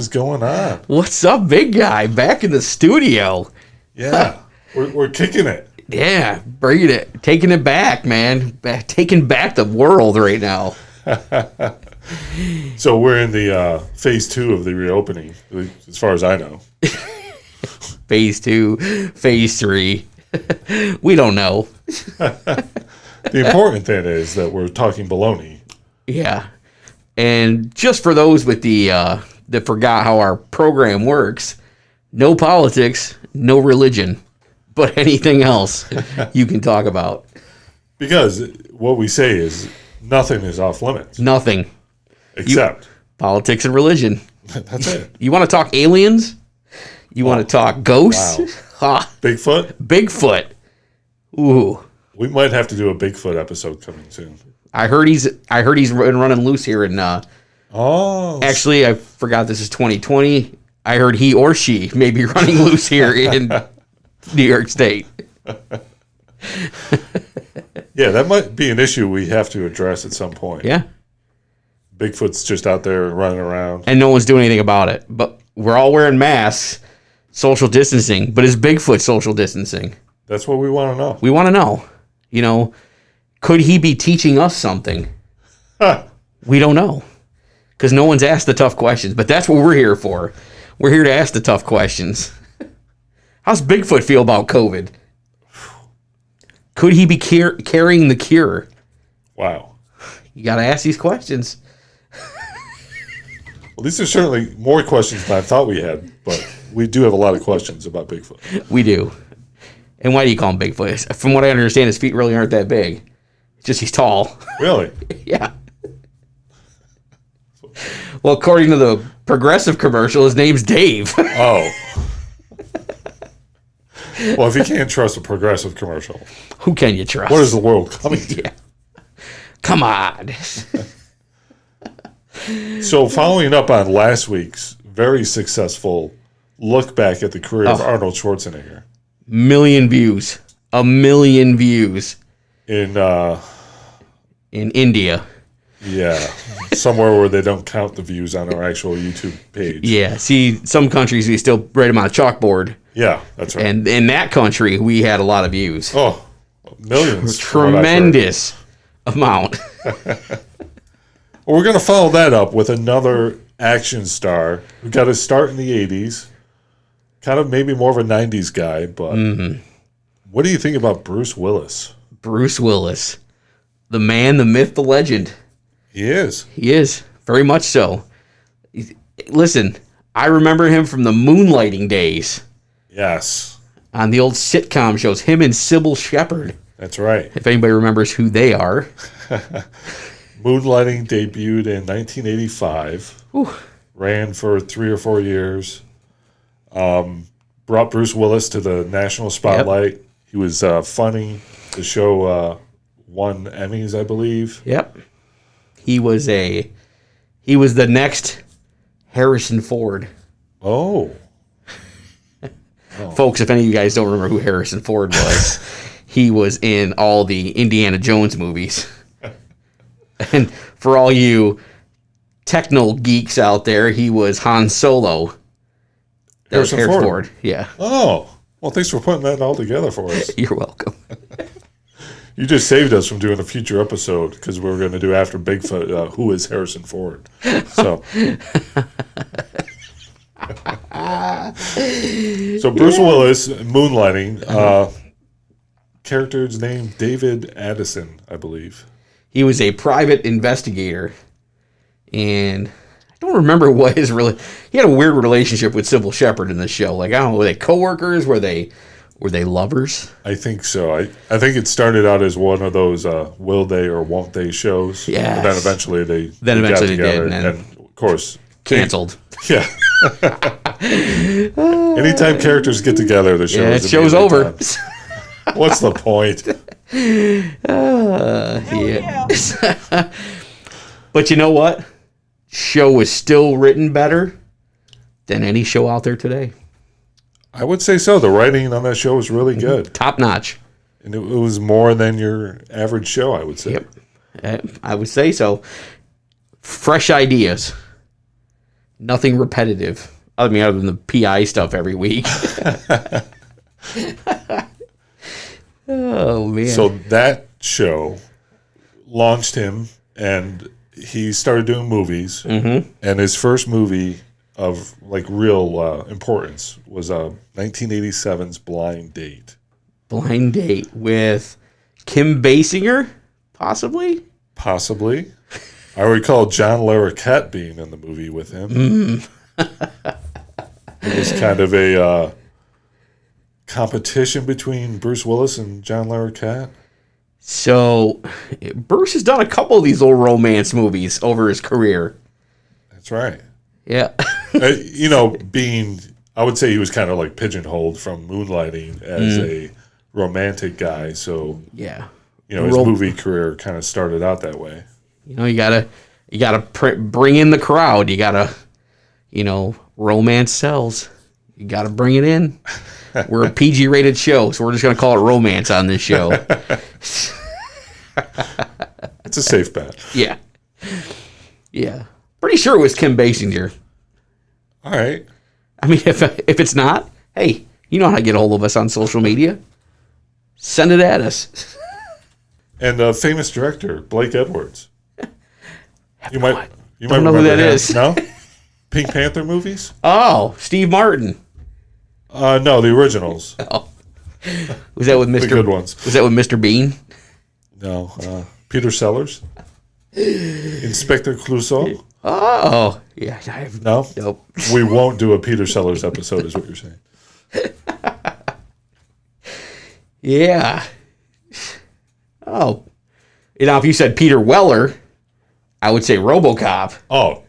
is going on? What's up, big guy? Back in the studio. Yeah, we're kicking it. Yeah, bringing it, taking it back, man. Taking back the world right now. So we're in the phase 2 of the reopening, as far as I know. Phase 2, phase 3. We don't know. The important thing is that we're talking baloney. Yeah. And just for those with the that forgot how our program works, no politics, no religion, but anything else you can talk about. Because what we say is nothing is off limits. Nothing. Except politics and religion. That's it. You want to talk aliens? You want to talk ghosts? Wow. Ha. Bigfoot? Bigfoot. Ooh. We might have to do a Bigfoot episode coming soon. I heard he's running loose here in actually, I forgot this is 2020. I heard he or she may be running loose here in New York State. Yeah, that might be an issue we have to address at some point. Yeah. Bigfoot's just out there running around. And no one's doing anything about it. But we're all wearing masks, social distancing. But is Bigfoot social distancing? That's what we want to know. We want to know. You know, could he be teaching us something? We don't know. Because no one's asked the tough questions. But that's what we're here for. We're here to ask the tough questions. How's Bigfoot feel about COVID? Could he be carrying the cure? Wow. You got to ask these questions. Well, these are certainly more questions than I thought we had, but we do have a lot of questions about Bigfoot. We do. And why do you call him Bigfoot? From what I understand, his feet really aren't that big. It's just he's tall. Really? Yeah. Well, according to the Progressive commercial, his name's Dave. Oh. Well, if you can't trust a Progressive commercial, who can you trust? What is the world coming to? Yeah. Come on. So, following up on last week's very successful look back at the career of Arnold Schwarzenegger. 1 million views. 1 million views. In India. Yeah. Somewhere where they don't count the views on our actual YouTube page. Yeah. See, some countries we still write them on a chalkboard. Yeah, that's right. And in that country, we had a lot of views. Oh, millions. Tremendous amount. Well, we're going to follow that up with another action star who got his start in the 80s. Kind of maybe more of a 90s guy, but what do you think about Bruce Willis? Bruce Willis. The man, the myth, the legend. He is. He is. Very much so. Listen, I remember him from the Moonlighting days. Yes. On the old sitcom shows. Him and Sybil Shepherd. That's right. If anybody remembers who they are. Moonlighting debuted in 1985. Whew. Ran for 3 or 4 years. Brought Bruce Willis to the national spotlight. Yep. He was funny. The show won Emmys, I believe. Yep. He was the next Harrison Ford. Oh. Folks, if any of you guys don't remember who Harrison Ford was, he was in all the Indiana Jones movies. And for all you techno geeks out there, he was Han Solo. That was Harrison Ford. Yeah. Oh. Well, thanks for putting that all together for us. You're welcome. You just saved us from doing a future episode because we were going to do after Bigfoot, who is Harrison Ford. So, Bruce Willis, Moonlighting, character's name, David Addison, I believe. He was a private investigator, and I don't remember what his he had a weird relationship with Sybil Shepherd in the show. Like, I don't know, were they co-workers? Were they lovers? I think so. I think it started out as one of those will they or won't they shows. Yeah. And then eventually they got together, did, and of course canceled. Yeah. Anytime characters get together, the show is show's over. What's the point? Yeah. But you know what? Show is still written better than any show out there today. I would say so. The writing on that show was really good. Top notch. And it was more than your average show, I would say. Yep. I would say so. Fresh ideas. Nothing repetitive. I mean, other than the PI stuff every week. Oh, man. So that show launched him, and he started doing movies. Mm-hmm. And his first movie of like real importance was 1987's Blind Date. Blind Date with Kim Basinger, possibly? Possibly. I recall John Larroquette being in the movie with him. It was kind of a competition between Bruce Willis and John Larroquette. So, Bruce has done a couple of these little romance movies over his career. That's right. Yeah. I would say he was kind of like pigeonholed from Moonlighting as a romantic guy. So, yeah. His movie career kind of started out that way. You gotta bring in the crowd. You gotta, romance sells. You gotta bring it in. We're a PG-rated show, so we're just gonna call it romance on this show. It's a safe bet. Yeah. Pretty sure it was Kim Basinger. All right. I mean, if it's not, hey, you know how to get a hold of us on social media. Send it at us. And a famous director, Blake Edwards. You might know who that is. No? Pink Panther movies? Oh, Steve Martin. No, the originals. Oh. Was that with Mr. The good ones. Was that with Mr. Bean? No. Peter Sellers? Inspector Clouseau? Oh. Yeah. No? Nope. We won't do a Peter Sellers episode, is what you're saying. Yeah. Oh. If you said Peter Weller, I would say RoboCop. Oh.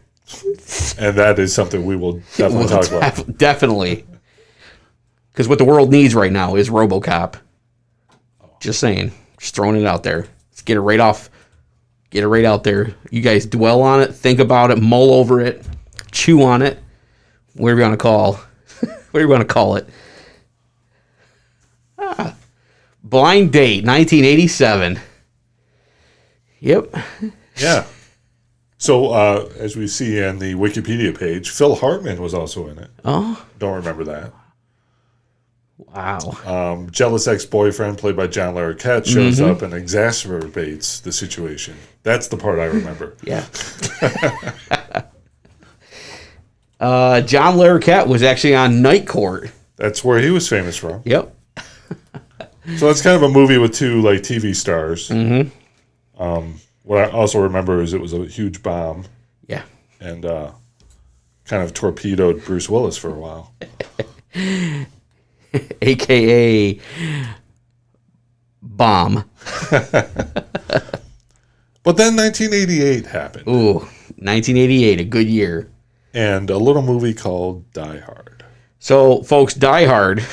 And that is something we will definitely talk about. Definitely. Because what the world needs right now is RoboCop. Just saying. Just throwing it out there. Let's get it right off. Get it right out there. You guys dwell on it. Think about it. Mull over it. Chew on it. Whatever you want to call. Whatever you want to call it. Blind Date, 1987. Yep. Yeah. So, as we see in the Wikipedia page, Phil Hartman was also in it. Oh. Don't remember that. Wow. Jealous ex-boyfriend, played by John Larroquette, shows up and exacerbates the situation. That's the part I remember. Yeah. John Larroquette was actually on Night Court. That's where he was famous from. Yep. So it's kind of a movie with two like TV stars. Mm-hmm. What I also remember is it was a huge bomb. Yeah. And kind of torpedoed Bruce Willis for a while. AKA bomb. But then 1988 happened. Ooh, 1988, a good year. And a little movie called Die Hard. So, folks, Die Hard.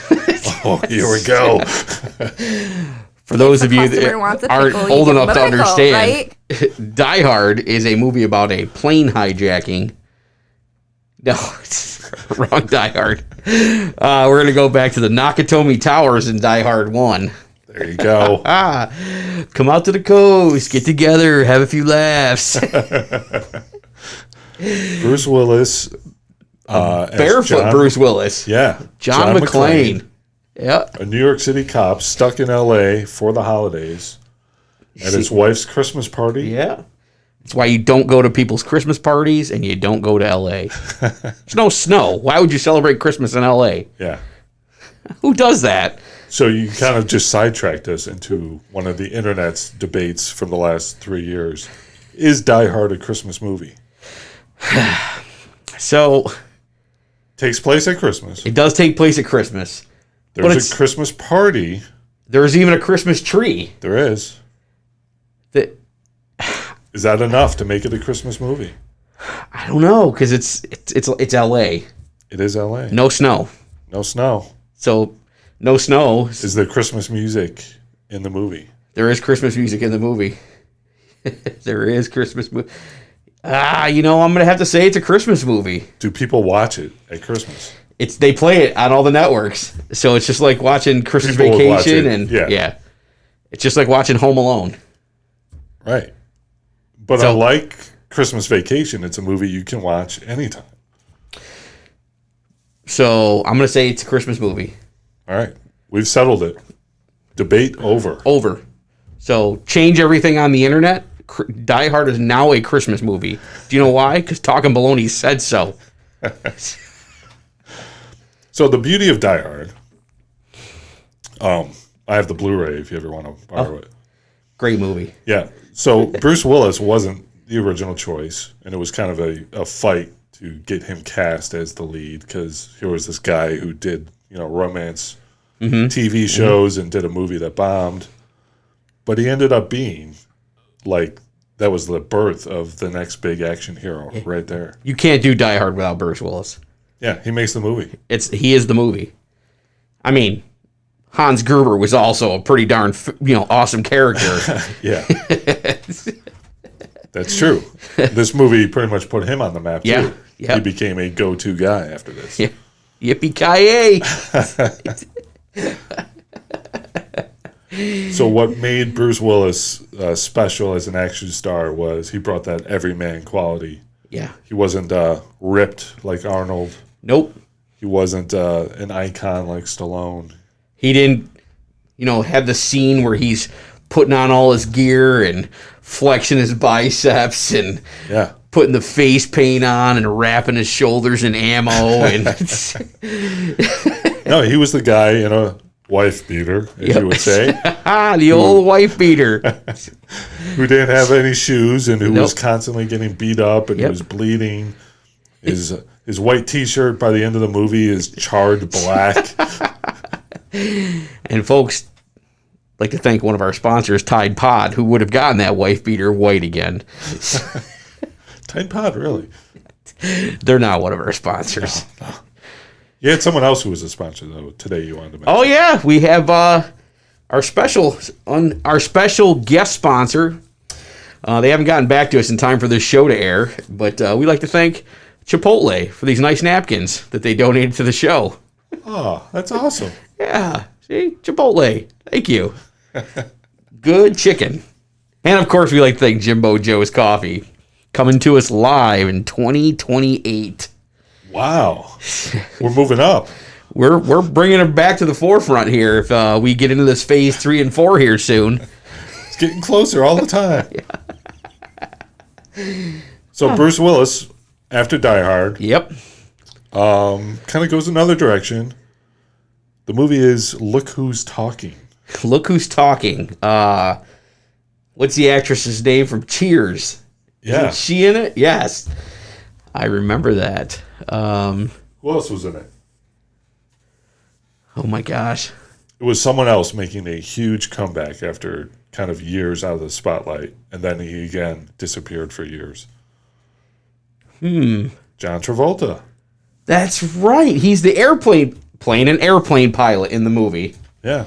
Oh, here we go. For those of you that aren't old enough to understand, right? Die Hard is a movie about a plane hijacking. No, it's wrong Die Hard. We're going to go back to the Nakatomi Towers in Die Hard 1. There you go. Come out to the coast, get together, have a few laughs. Bruce Willis. Barefoot Bruce Willis. Yeah. John McClane. Yeah. A New York City cop stuck in L.A. for the holidays at his wife's Christmas party. Yeah. That's why you don't go to people's Christmas parties and you don't go to L.A. There's no snow. Why would you celebrate Christmas in L.A.? Yeah. Who does that? So you kind of just sidetracked us into one of the internet's debates from the last 3 years. Is Die Hard a Christmas movie? So... Takes place at Christmas. It does take place at Christmas. There's a Christmas party. There's even a Christmas tree. There is. Is that enough to make it a Christmas movie? I don't know, because it's L.A. It is L.A. No snow. No snow. So, no snow. Is there Christmas music in the movie? There is Christmas music in the movie. There is Christmas music. I'm going to have to say it's a Christmas movie. Do people watch it at Christmas? They play it on all the networks. So it's just like watching Christmas Vacation and yeah. It's just like watching Home Alone. Right. But unlike Christmas Vacation, it's a movie you can watch anytime. So I'm going to say it's a Christmas movie. All right. We've settled it. Debate over. Over. So change everything on the internet. Die Hard is now a Christmas movie. Do you know why? Because Talkin Baloney said so. So the beauty of Die Hard. I have the Blu-ray if you ever want to borrow it. Great movie. Yeah. So Bruce Willis wasn't the original choice, and it was kind of a fight to get him cast as the lead because here was this guy who did romance TV shows and did a movie that bombed, but he ended up being like that was the birth of the next big action hero right there. You can't do Die Hard without Bruce Willis. Yeah, he makes the movie. He is the movie. I mean, Hans Gruber was also a pretty darn awesome character. Yeah. That's true. This movie pretty much put him on the map, too. Yeah. He became a go-to guy after this. Yeah. Yippee-ki-yay! So what made Bruce Willis special as an action star was he brought that everyman quality. Yeah. He wasn't ripped like Arnold. Nope. He wasn't an icon like Stallone. He didn't, have the scene where he's putting on all his gear and flexing his biceps and putting the face paint on and wrapping his shoulders in ammo. And No, he was the guy in a wife beater, as you would say. The old wife beater. Who didn't have any shoes and who was constantly getting beat up and he was bleeding. His white T-shirt by the end of the movie is charred black. And folks, I'd like to thank one of our sponsors, Tide Pod, who would have gotten that wife beater white again. Tide Pod, really? They're not one of our sponsors. No. You had someone else who was a sponsor, though, today you wanted to mention. Oh, yeah. We have our special guest sponsor. They haven't gotten back to us in time for this show to air, but we'd like to thank Chipotle for these nice napkins that they donated to the show. Oh, that's awesome. Yeah. See? Chipotle. Thank you. Good chicken. And, of course, we like to thank Jimbo Joe's Coffee, coming to us live in 2028. Wow. We're moving up. We're bringing it back to the forefront here if we get into this phase 3 and 4 here soon. It's getting closer all the time. So Bruce Willis, after Die Hard, kind of goes another direction. The movie is Look Who's Talking. Look Who's Talking. What's the actress's name from Cheers? Yeah. Isn't she in it? Yes. I remember that. Who else was in it? Oh my gosh. It was someone else making a huge comeback after kind of years out of the spotlight, and then he again disappeared for years. John Travolta. That's right. He's the airplane pilot in the movie. Yeah.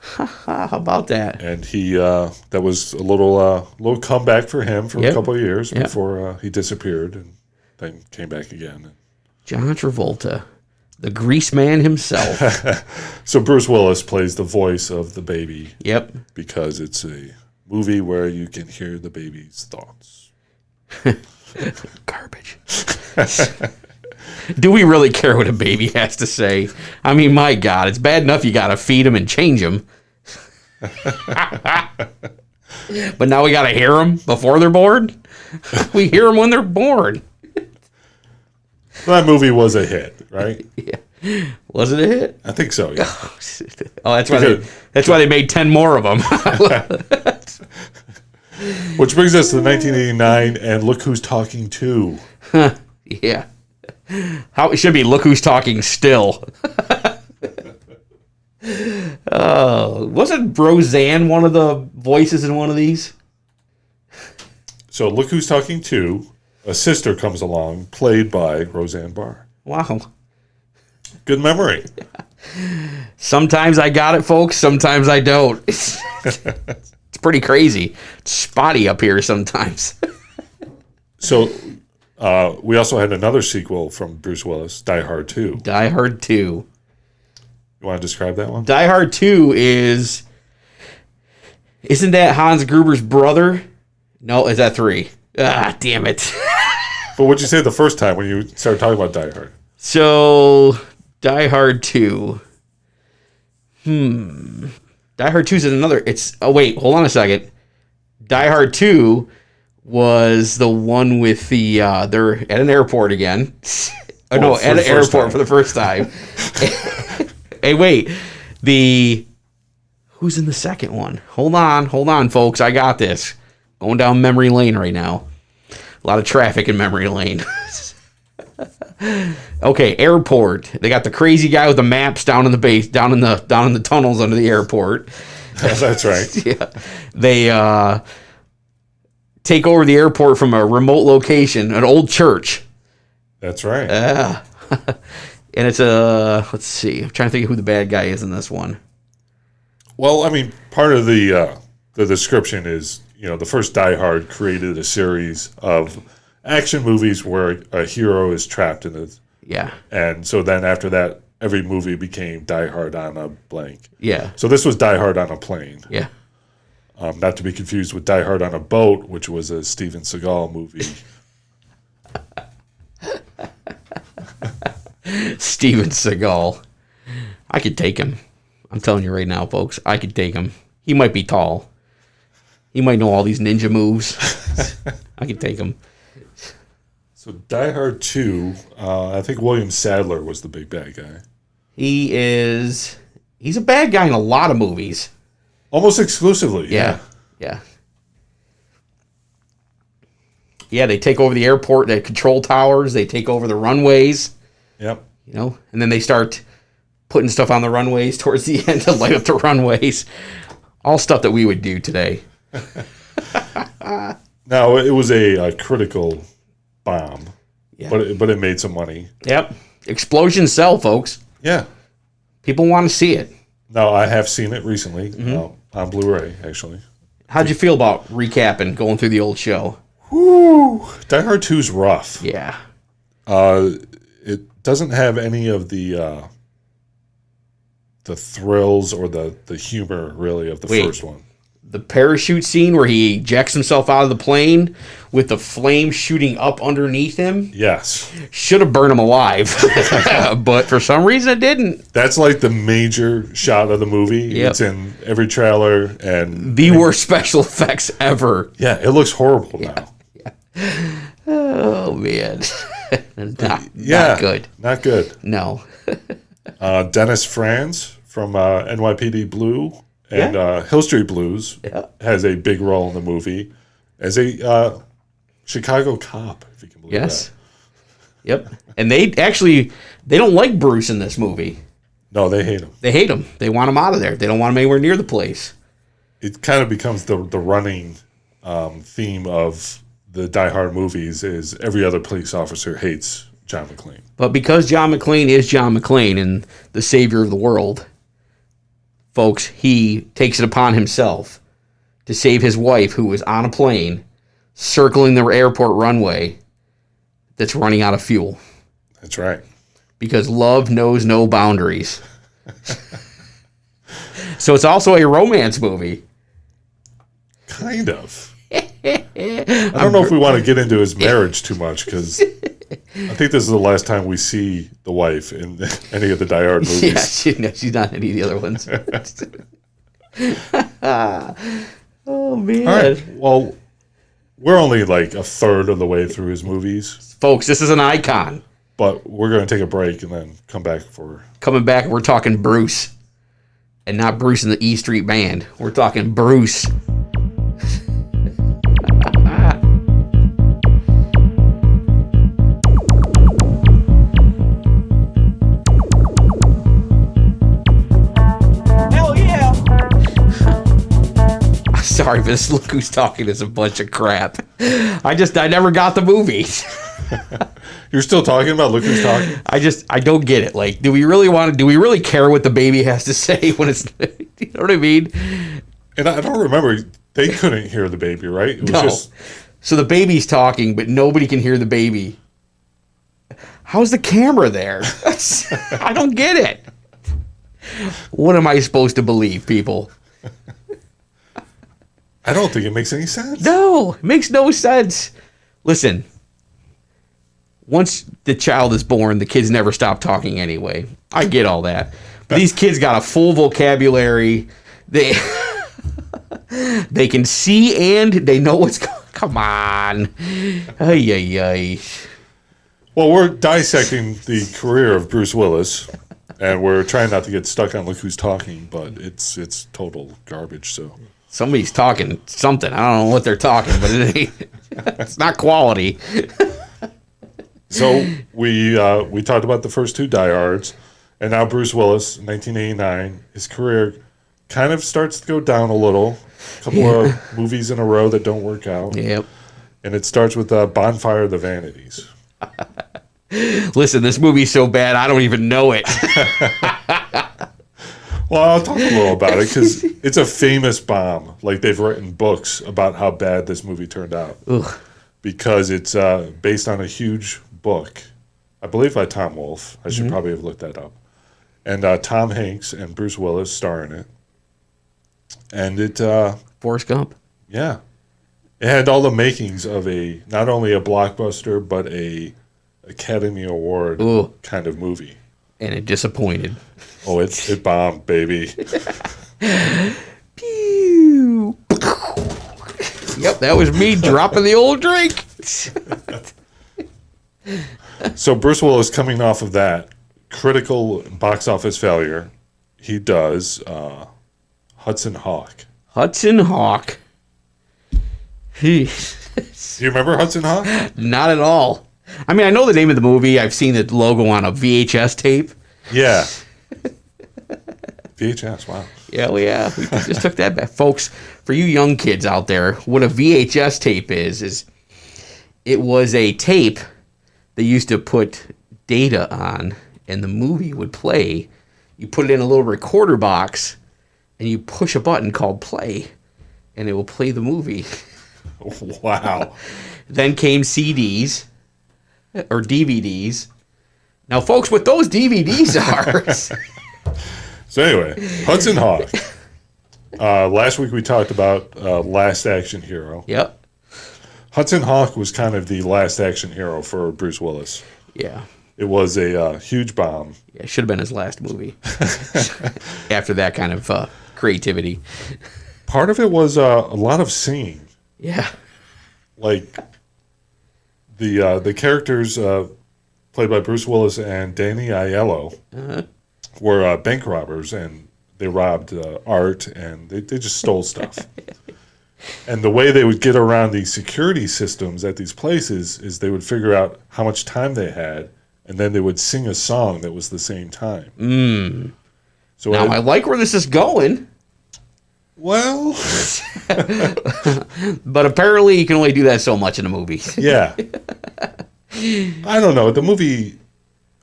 How about that? And he that was a little comeback for him for a couple of years before he disappeared and then came back again. John Travolta, the grease man himself. So Bruce Willis plays the voice of the baby. Yep. Because it's a movie where you can hear the baby's thoughts. Garbage. Do we really care what a baby has to say? I mean, my God, it's bad enough you got to feed them and change them. But now we got to hear them before they're born? We hear them when they're born. Well, that movie was a hit, right? Yeah. Was it a hit? I think so, yeah. Oh, that's why they made 10 more of them. Which brings us to 1989 and Look Who's Talking 2. Yeah. How it should be Look Who's Talking Still. Wasn't Roseanne one of the voices in one of these? So Look Who's Talking 2, a sister comes along, played by Roseanne Barr. Wow. Good memory. Sometimes I got it, folks. Sometimes I don't. It's pretty crazy. It's spotty up here sometimes. So we also had another sequel from Bruce Willis, Die Hard 2. Die Hard 2. You want to describe that one? Die Hard 2 isn't that Hans Gruber's brother? No, is that 3? Ah, damn it. But what'd you say the first time when you started talking about Die Hard? So Die Hard 2. Die Hard 2 is another. Oh, wait. Hold on a second. Die Hard 2 was the one with the. They're at an airport again. At an airport for the first time. Hey, wait. Who's in the second one? Hold on, folks. I got this. Going down memory lane right now. A lot of traffic in memory lane. Okay, airport. They got the crazy guy with the maps down in the base, down in the tunnels under the airport. That's right. Yeah. They take over the airport from a remote location, an old church. That's right. And it's let's see. I'm trying to think of who the bad guy is in this one. Well, I mean, part of the description is, the first Die Hard created a series of action movies where a hero is trapped in it. Yeah. And so then after that, every movie became Die Hard on a blank. Yeah. So this was Die Hard on a plane. Yeah. Not to be confused with Die Hard on a Boat, which was a Steven Seagal movie. Steven Seagal. I could take him. I'm telling you right now, folks. I could take him. He might be tall. He might know all these ninja moves. I could take him. So Die Hard 2, I think William Sadler was the big bad guy. He's a bad guy in a lot of movies. Almost exclusively. Yeah. Yeah, they take over the airport, the control towers, they take over the runways. Yep. And then they start putting stuff on the runways towards the end to light up the runways. All stuff that we would do today. No, it was a critical bomb, Yeah. but it made some money. Yep. Explosions sell, folks. Yeah. People want to see it. No, I have seen it recently on Blu-ray, actually. How'd you feel about recapping, going through the old show? Whew. Die Hard 2's rough. Yeah. It doesn't have any of the thrills or the humor, really, of the first one. The parachute scene where he ejects himself out of the plane with the flame shooting up underneath him. Yes. Should have burned him alive. But for some reason it didn't. That's like the major shot of the movie. Yep. It's in every trailer. And the worst special effects ever. Yeah, it looks horrible now. Yeah. Oh, man. Not good. Not good. No. Dennis Franz from NYPD Blue and Hill Street Blues has a big role in the movie as a Chicago cop, if you can believe that. Yep. And they don't like Bruce in this movie. No, they hate him. They hate him. They want him out of there. They don't want him anywhere near the place. It kind of becomes the running theme of the Die Hard movies is every other police officer hates John McClane. But because John McClane is John McClane and the savior of the world, folks, he takes it upon himself to save his wife, who was on a plane circling the airport runway that's running out of fuel. That's right. Because love knows no boundaries. So it's also a romance movie. Kind of. I don't know if we want to get into his marriage too much, because I think this is the last time we see the wife in any of the Die Hard movies. Yeah, she's not in any of the other ones. Oh, man. All right. Well, we're only like a third of the way through his movies. Folks, this is an icon. But we're going to take a break and then come back for... Coming back, we're talking Bruce. And not Bruce and the E Street Band. We're talking Bruce. Sorry, but this Look Who's Talking is a bunch of crap. I never got the movie. You're still talking about Look Who's Talking? I don't get it. Like, do we really care what the baby has to say when it's, you know what I mean? And I don't remember, they couldn't hear the baby, right? It was No. So the baby's talking, but nobody can hear the baby. How's the camera there? I don't get it. What am I supposed to believe, people? I don't think it makes any sense. No, it makes no sense. Listen, once the child is born, the kids never stop talking anyway. I get all that. But these kids got a full vocabulary. They they can see and they know what's going on. Come on. Ay, ay, ay. Well, we're dissecting the career of Bruce Willis, and we're trying not to get stuck on Look Who's Talking, but it's total garbage, so... Somebody's talking something. I don't know what they're talking, but it ain't. It's not quality. So we talked about the first two Die Hards, and now Bruce Willis, 1989. His career kind of starts to go down a little. A couple of movies in a row that don't work out. Yep. And it starts with Bonfire of the Vanities. Listen, this movie's so bad, I don't even know it. Well, I'll talk a little about it because it's a famous bomb. Like, they've written books about how bad this movie turned out. Ugh. Because it's based on a huge book, I believe by Tom Wolfe. I should probably have looked that up. And Tom Hanks and Bruce Willis star in it. And it... Forrest Gump. Yeah. It had all the makings of not only a blockbuster, but a Academy Award kind of movie. And it disappointed. Oh, it bombed, baby. Pew. Yep, that was me dropping the old drink. So Bruce Willis, coming off of that critical box office failure, he does Hudson Hawk. Hudson Hawk. Do you remember Hudson Hawk? Not at all. I mean, I know the name of the movie. I've seen the logo on a VHS tape. Yeah. VHS, wow. Yeah, well, yeah. We just took that back. Folks, for you young kids out there, what a VHS tape is it was a tape they used to put data on, and the movie would play. You put it in a little recorder box, and you push a button called play, and it will play the movie. Wow. Then came CDs or DVDs. Now, folks, what those DVDs are... So anyway, Hudson Hawk. Last week we talked about Last Action Hero. Yep. Hudson Hawk was kind of the last action hero for Bruce Willis. Yeah. It was a huge bomb. Yeah, it should have been his last movie. After that kind of creativity. Part of it was a lot of singing. Yeah. Like the characters played by Bruce Willis and Danny Aiello were bank robbers, and they robbed art, and they just stole stuff. And the way they would get around these security systems at these places is they would figure out how much time they had, and then they would sing a song that was the same time. So now, I like where this is going. Well... But apparently you can only do that so much in a movie. Yeah. I don't know. The movie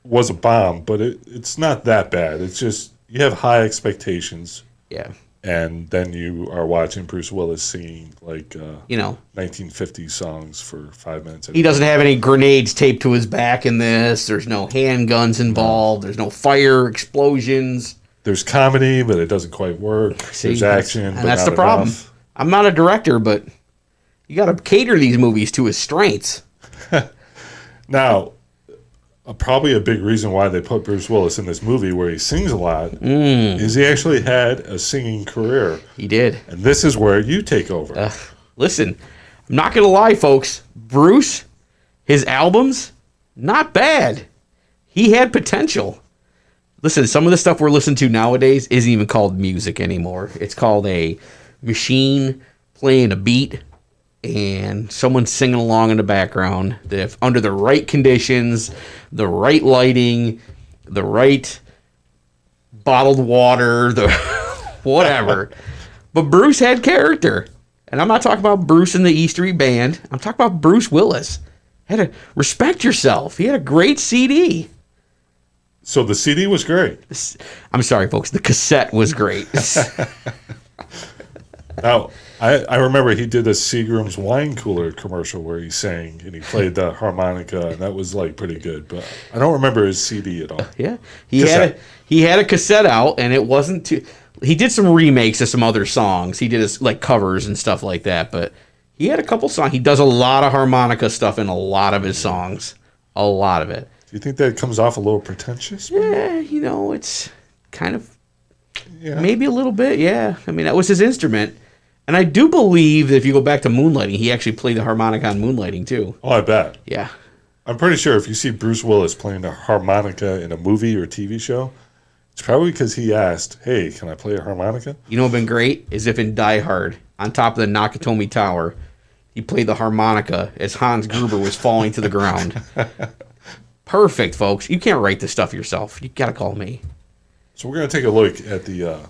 was a bomb, but it's not that bad. It's just you have high expectations. Yeah. And then you are watching Bruce Willis singing, like, 1950s songs for 5 minutes. He doesn't have any grenades taped to his back in this. There's no handguns involved. There's no fire explosions. There's comedy, but it doesn't quite work. See, there's action, but that's not the problem. enough. I'm not a director, but you got to cater these movies to his strengths. Now, probably a big reason why they put Bruce Willis in this movie where he sings a lot is he actually had a singing career. He did. And this is where you take over. Listen, I'm not going to lie, folks. Bruce, his albums, not bad. He had potential. Listen, some of the stuff we're listening to nowadays isn't even called music anymore. It's called a machine playing a beat and someone singing along in the background. That if under the right conditions, the right lighting, the right bottled water, the whatever. But Bruce had character. And I'm not talking about Bruce and the E Street Band. I'm talking about Bruce Willis. Had to respect yourself. He had a great CD. So the CD was great. I'm sorry, folks. The cassette was great. Now, I remember he did a Seagram's wine cooler commercial where he sang and he played the harmonica, and that was like pretty good. But I don't remember his CD at all. Yeah, he had a cassette out, and it wasn't too. He did some remakes of some other songs. He did his, like, covers and stuff like that. But he had a couple songs. He does a lot of harmonica stuff in a lot of his songs. A lot of it. Do you think that comes off a little pretentious? Yeah, it's kind of maybe a little bit. Yeah, I mean that was his instrument, and I do believe that if you go back to Moonlighting, he actually played the harmonica on Moonlighting too. Oh, I bet. Yeah, I'm pretty sure if you see Bruce Willis playing the harmonica in a movie or TV show, it's probably because he asked, "Hey, can I play a harmonica?" You know what'd been great is if in Die Hard, on top of the Nakatomi Tower, he played the harmonica as Hans Gruber was falling to the ground. Perfect, folks. You can't write this stuff yourself. You got to call me. So we're going to take a look at the,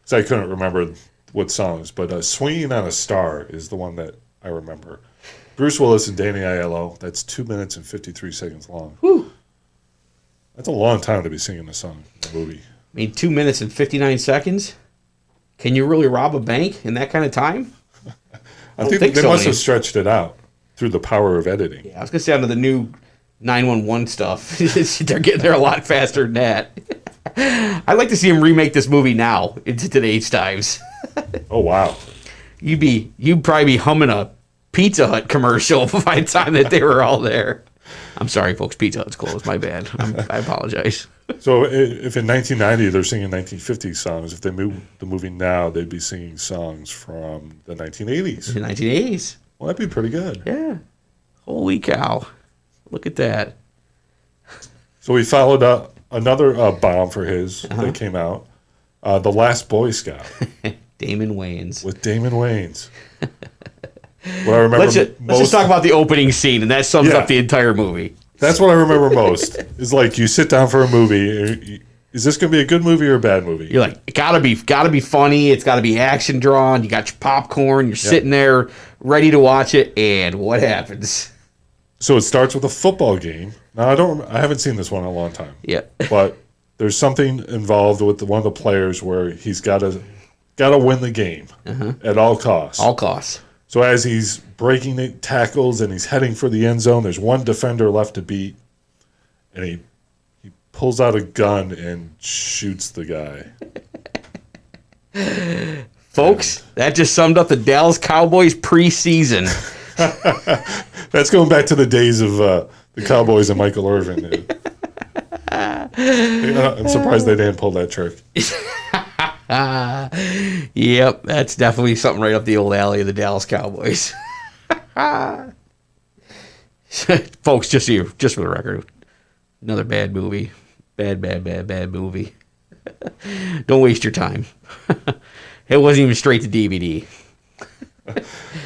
because I couldn't remember what songs, but Swinging on a Star is the one that I remember. Bruce Willis and Danny Aiello. That's 2 minutes and 53 seconds long. Whew. That's a long time to be singing a song in a movie. I mean, 2 minutes and 59 seconds? Can you really rob a bank in that kind of time? I think they must have stretched it out through the power of editing. Yeah, I was going to say under the new 911 stuff, they're getting there a lot faster than that. I'd like to see him remake this movie now into today's times. Oh, wow. You'd probably be humming a Pizza Hut commercial by the time that they were all there. I'm sorry, folks. Pizza Hut's closed. My bad. I apologize. So if in 1990 they're singing 1950s songs, if they move the movie now, they'd be singing songs from the 1980s. The 1980s. Well, that'd be pretty good. Yeah. Holy cow. Look at that. So we followed up another bomb for his that came out, The Last Boy Scout. Damon Wayans. With Damon Wayans. What I remember let's just talk about the opening scene, and that sums up the entire movie. That's what I remember most. Is like you sit down for a movie. Is this going to be a good movie or a bad movie? You're like, it gotta be funny. It's gotta be action drawn. You got your popcorn. You're sitting there ready to watch it, and what happens? So it starts with a football game. Now I haven't seen this one in a long time. Yeah, but there's something involved with one of the players where he's got to win the game at all costs. All costs. So as he's breaking the tackles and he's heading for the end zone, there's one defender left to beat, and he pulls out a gun and shoots the guy. Folks, that just summed up the Dallas Cowboys preseason. That's going back to the days of the Cowboys and Michael Irvin. I'm surprised they didn't pull that trick. Yep, that's definitely something right up the old alley of the Dallas Cowboys. Folks, just for the record, another bad movie. Bad movie. Don't waste your time. It wasn't even straight to DVD.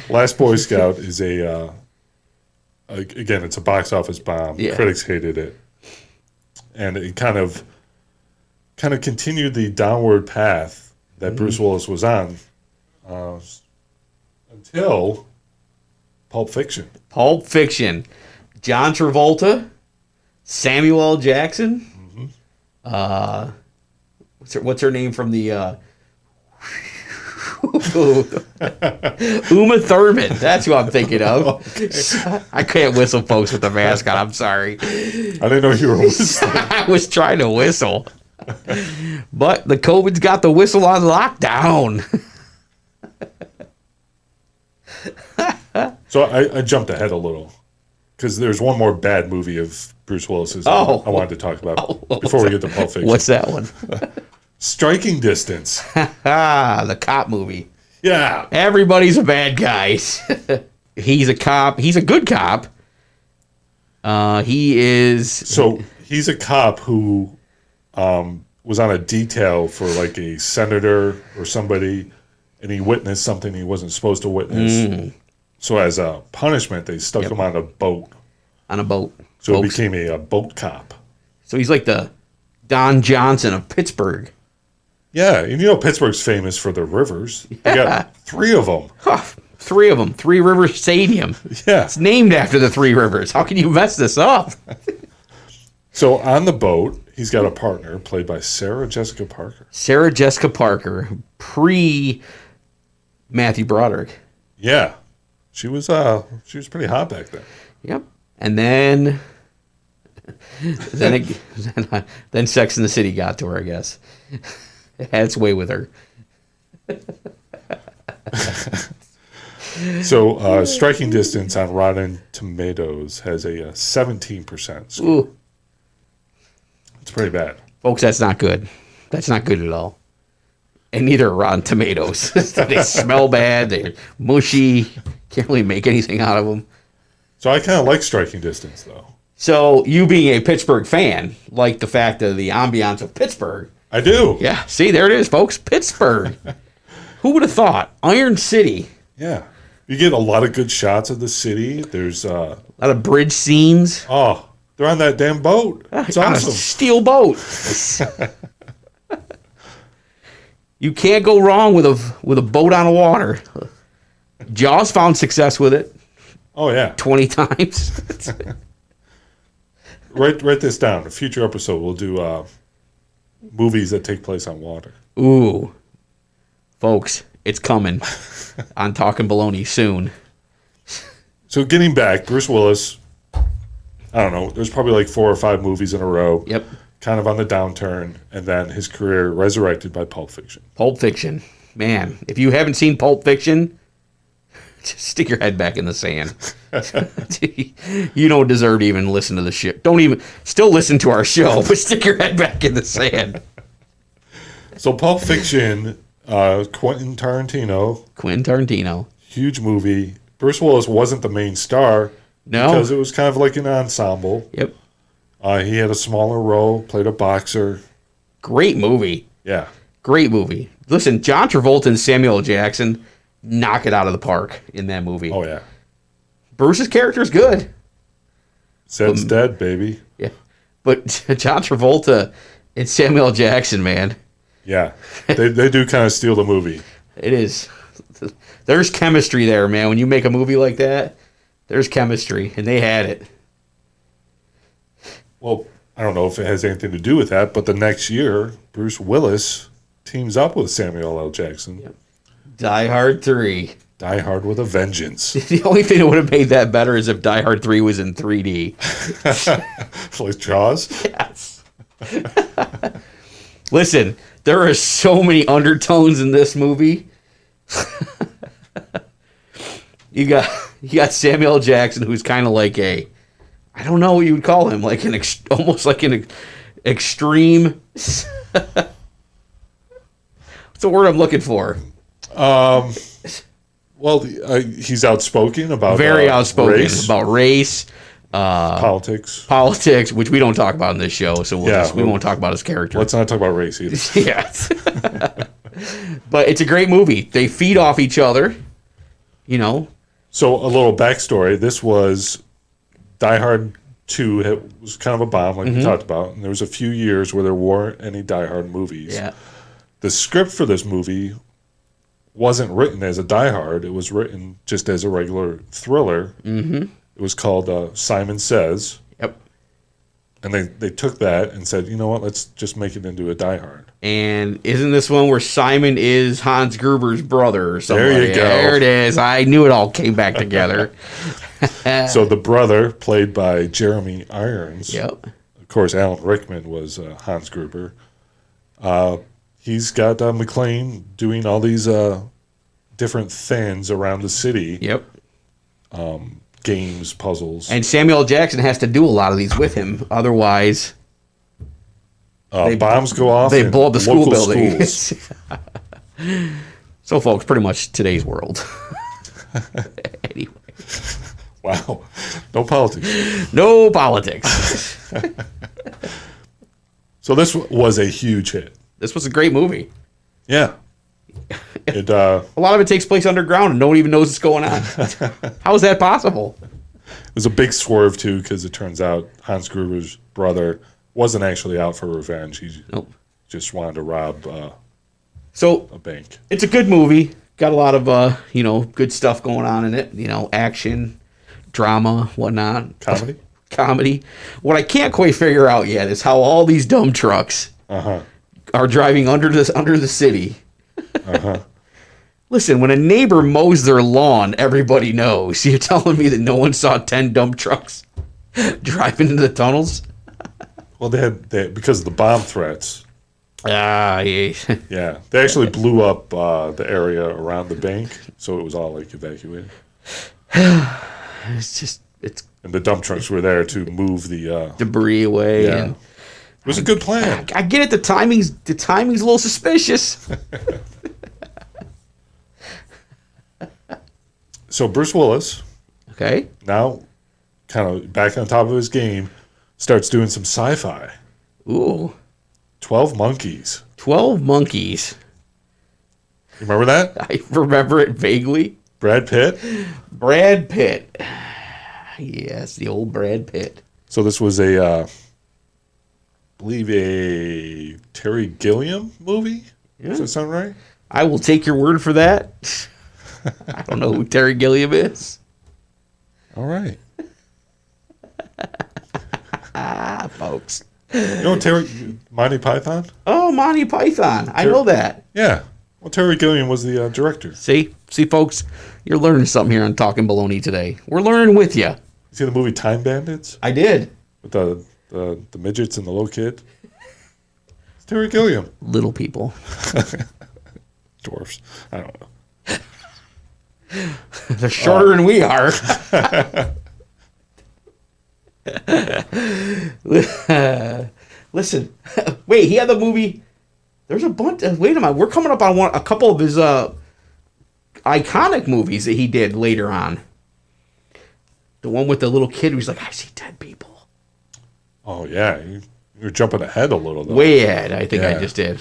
Last Boy Scout is again, it's a box office bomb. Yeah. Critics hated it. And it kind of continued the downward path that Bruce Willis was on until Pulp Fiction. Pulp Fiction. John Travolta, Samuel L. Jackson. What's her name from the Uma Thurman. That's who I'm thinking of. Okay. I can't whistle, folks, with the mask on. I'm sorry. I didn't know you were whistling. I was trying to whistle. But the COVID's got the whistle on lockdown. So I jumped ahead a little because there's one more bad movie of Bruce Willis's I wanted to talk about before we get to Pulp Fiction. What's that one? Striking Distance. The cop movie. Yeah. Everybody's a bad guy. He's a cop. He's a good cop. He is... So he's a cop who was on a detail for like a senator or somebody, and he witnessed something he wasn't supposed to witness. So as a punishment, they stuck him on a boat. On a boat. So he became a boat cop. So he's like the Don Johnson of Pittsburgh. Yeah, and you know Pittsburgh's famous for their rivers. They got 3 of them. Huh, 3 of them. 3 River Stadium. Yeah. It's named after the 3 rivers. How can you mess this up? So on the boat, he's got a partner played by Sarah Jessica Parker. Sarah Jessica Parker, pre-Matthew Broderick. Yeah. She was pretty hot back then. Yep. And then Sex and the City got to her, I guess. It had its way with her. So, Striking Distance on Rotten Tomatoes has a 17% score. Ooh. It's pretty bad. Folks, that's not good. That's not good at all. And neither are Rotten Tomatoes. They smell bad. They're mushy. Can't really make anything out of them. So I kind of like Striking Distance, though. So you being a Pittsburgh fan, like the fact of the ambiance of Pittsburgh. I do. Yeah. See, there it is, folks. Pittsburgh. Who would have thought? Iron City. Yeah. You get a lot of good shots of the city. There's a lot of bridge scenes. Oh, they're on that damn boat. It's on awesome. A steel boat. You can't go wrong with a boat on the water. Jaws found success with it. Oh yeah, 20 times. Write this down. A future episode we'll do movies that take place on water. Ooh, folks, it's coming on Talkin Baloney soon. So getting back, Bruce Willis. I don't know. There's probably like 4 or 5 movies in a row. Yep. Kind of on the downturn, and then his career resurrected by Pulp Fiction. Pulp Fiction. Man, if you haven't seen Pulp Fiction, just stick your head back in the sand. You don't deserve to even listen to the shit. Don't even, still listen to our show, but stick your head back in the sand. So Pulp Fiction, Quentin Tarantino. Huge movie. Bruce Willis wasn't the main star. No. Because it was kind of like an ensemble. Yep. He had a smaller role, played a boxer. Great movie. Yeah. Great movie. Listen, John Travolta and Samuel L. Jackson knock it out of the park in that movie. Oh, yeah. Bruce's character is good. Zed's dead, baby. Yeah. But John Travolta and Samuel L. Jackson, man. Yeah. They do kind of steal the movie. It is. There's chemistry there, man. When you make a movie like that, there's chemistry, and they had it. Well, I don't know if it has anything to do with that, but the next year, Bruce Willis teams up with Samuel L. Jackson. Yep. Die Hard 3. Die Hard with a Vengeance. The only thing that would have made that better is if Die Hard 3 was in 3D. Like Jaws? Yes. Listen, there are so many undertones in this movie. You got Samuel L. Jackson, who's kind of like I don't know what you would call him, like almost like an extreme. What's the word I'm looking for? Well, he's outspoken about very outspoken race. About race, politics, which we don't talk about in this show, so we won't talk about his character. Let's not talk about race either. Yes. But it's a great movie. They feed off each other, you know. So a little backstory. This was Die Hard 2. It was kind of a bomb, like we talked about. And there was a few years where there weren't any Die Hard movies. Yeah. The script for this movie wasn't written as a Die Hard. It was written just as a regular thriller. Mm-hmm. It was called Simon Says. Yep. And they took that and said, you know what, let's just make it into a Die Hard. And isn't this one where Simon is Hans Gruber's brother or something? There you go. There it is. I knew it all came back together. So the brother, played by Jeremy Irons. Yep. Of course, Alan Rickman was Hans Gruber. He's got McClane doing all these different things around the city. Yep. Games, puzzles. And Samuel L. Jackson has to do a lot of these with him. Otherwise, bombs go off. They blow up the school building. So, folks, pretty much today's world. Anyway. Wow. No politics. No politics. So this was a huge hit. This was a great movie. Yeah. It, a lot of it takes place underground and no one even knows what's going on. How is that possible? It was a big swerve, too, because it turns out Hans Gruber's brother wasn't actually out for revenge. He just wanted to rob a bank. It's a good movie. Got a lot of, good stuff going on in it. You know, action, drama, whatnot. Comedy. What I can't quite figure out yet is how all these dumb trucks are driving under the city. Listen, when a neighbor mows their lawn, everybody knows. You're telling me that no one saw 10 dump trucks driving into the tunnels? Well, they had because of the bomb threats. Yeah. Yeah, they actually blew up the area around the bank, so it was all like evacuated. It's And the dump trucks were there to move the debris away. Yeah. And it was a good plan. I get it. The timing's a little suspicious. So Bruce Willis, Okay. now kind of back on top of his game, starts doing some sci-fi. Ooh. 12 Monkeys. 12 Monkeys. You remember that? I remember it vaguely. Brad Pitt. Brad Pitt. Yes, the old Brad Pitt. So this was I believe a Terry Gilliam movie. Yeah. Does that sound right? I will take your word for that. I don't know who Terry Gilliam is. All right. Folks. You know Terry Monty Python? Oh, Monty Python. I know that. Yeah. Well, Terry Gilliam was the director. See, folks, you're learning something here on Talkin Baloney today. We're learning with you. You see the movie Time Bandits I did. with the midgets and the little kid? It's Terry Gilliam. Little people. Dwarfs. I don't know. They're shorter than we are. Listen, wait, he had the movie. There's a bunch. Wait a minute, we're coming up on a couple of his iconic movies that he did later on. The one with the little kid who's like, I see dead people. Oh yeah, you're jumping ahead a little though. Way ahead, I think I Yeah. just did.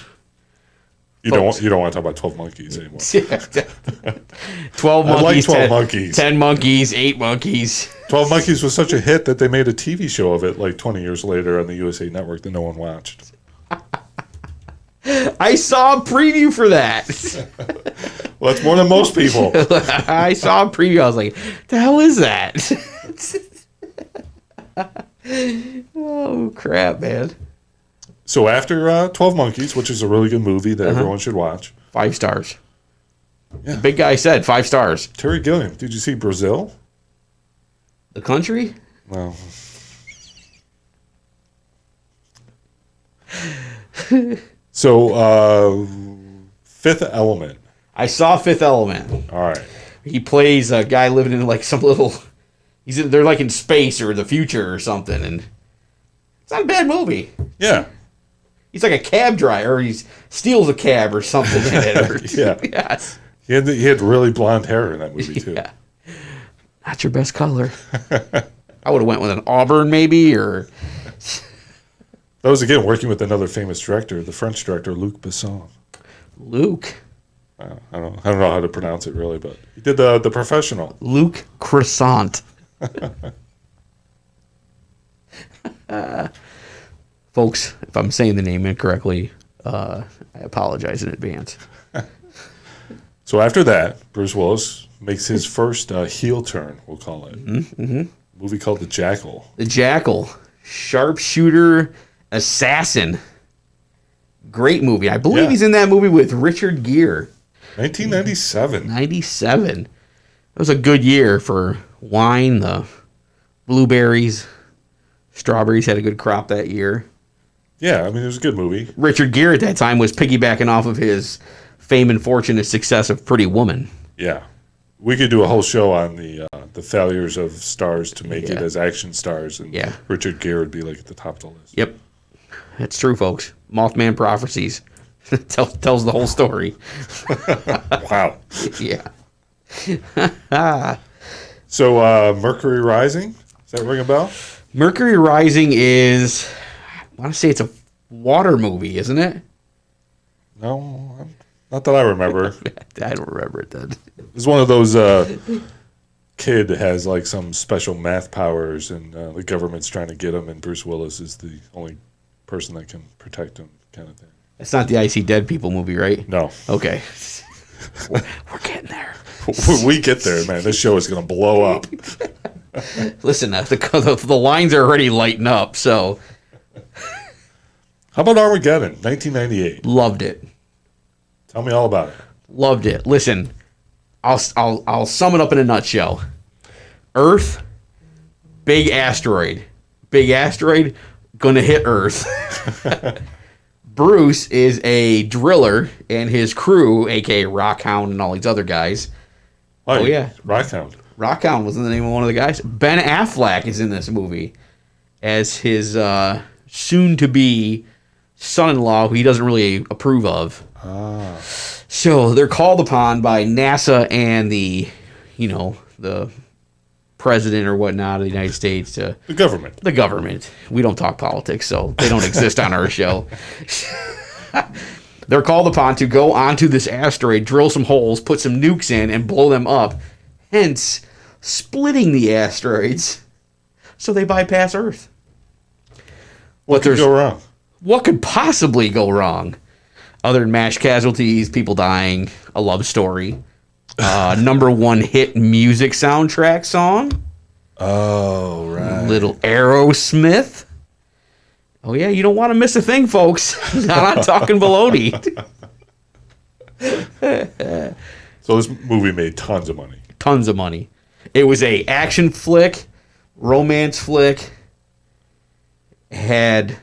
You don't want to talk about 12 Monkeys anymore. 12 monkeys. I like 12 monkeys. 10 monkeys, 8 monkeys. 12 Monkeys was such a hit that they made a TV show of it like 20 years later on the USA Network that no one watched. I saw a preview for that. Well, that's more than most people. I saw a preview. I was like, the hell is that? Oh, crap, man. So after 12 Monkeys, which is a really good movie that everyone should watch. 5 stars. Yeah. The big guy said 5 stars. Terry Gilliam. Did you see Brazil? The country? Well. So, Fifth Element. I saw Fifth Element. All right. He plays a guy living in like some little... they're like in space or the future or something. And it's not a bad movie. Yeah. He's like a cab driver. Or he steals a cab or something in it. Or, Yeah. Yes. He had really blonde hair in that movie, too. Yeah. Not your best color. I would have went with an auburn maybe, or... That was, again, working with another famous director, the French director, Luc Besson. Luke. I don't know how to pronounce it, really, but he did The Professional. Luke Croissant. Folks, if I'm saying the name incorrectly, I apologize in advance. So after that, Bruce Willis makes his first heel turn, we'll call it. Mm-hmm. Movie called The Jackal. The Jackal. Sharpshooter assassin. Great movie. I believe he's in that movie with Richard Gere. 1997. 97. It was a good year for wine. The blueberries, strawberries had a good crop that year. Yeah, I mean, it was a good movie. Richard Gere at that time was piggybacking off of his fame and fortune and success of Pretty Woman. Yeah. We could do a whole show on the failures of stars to make it as action stars, and Richard Gere would be like at the top of the list. Yep. That's true, folks. Mothman Prophecies tells the whole story. Wow. Yeah. So, Mercury Rising, does that ring a bell? Mercury Rising is, I want to say it's a water movie, isn't it? No, not that I remember. I don't remember it then. It's one of those kid has like some special math powers, and the government's trying to get him, and Bruce Willis is the only person that can protect him, kind of thing. It's not the I See Dead People movie, right? No. Okay. We're getting there. When we get there, man, this show is going to blow up. Listen, the lines are already lighting up, so. How about Armageddon, 1998? Loved it. Tell me all about it. Loved it. Listen, I'll sum it up in a nutshell. Earth, big asteroid. Big asteroid, gonna hit Earth. Bruce is a driller, and his crew, a.k.a. Rockhound and all these other guys. Oh, yeah. Rockhound. Rockhound was the name of one of the guys. Ben Affleck is in this movie as his soon-to-be son-in-law, who he doesn't really approve of. Ah. So they're called upon by NASA and the president or whatnot of the United States to... The government. The government. We don't talk politics, so they don't exist on our show. They're called upon to go onto this asteroid, drill some holes, put some nukes in, and blow them up. Hence, splitting the asteroids so they bypass Earth. What could go wrong? What could possibly go wrong? Other than mass casualties, people dying, a love story. Number one hit music soundtrack song. Oh, right. Little Aerosmith. Oh, yeah, you don't want to miss a thing, folks. Not on Talkin Baloney. So this movie made tons of money. Tons of money. It was a action flick, romance flick. Had,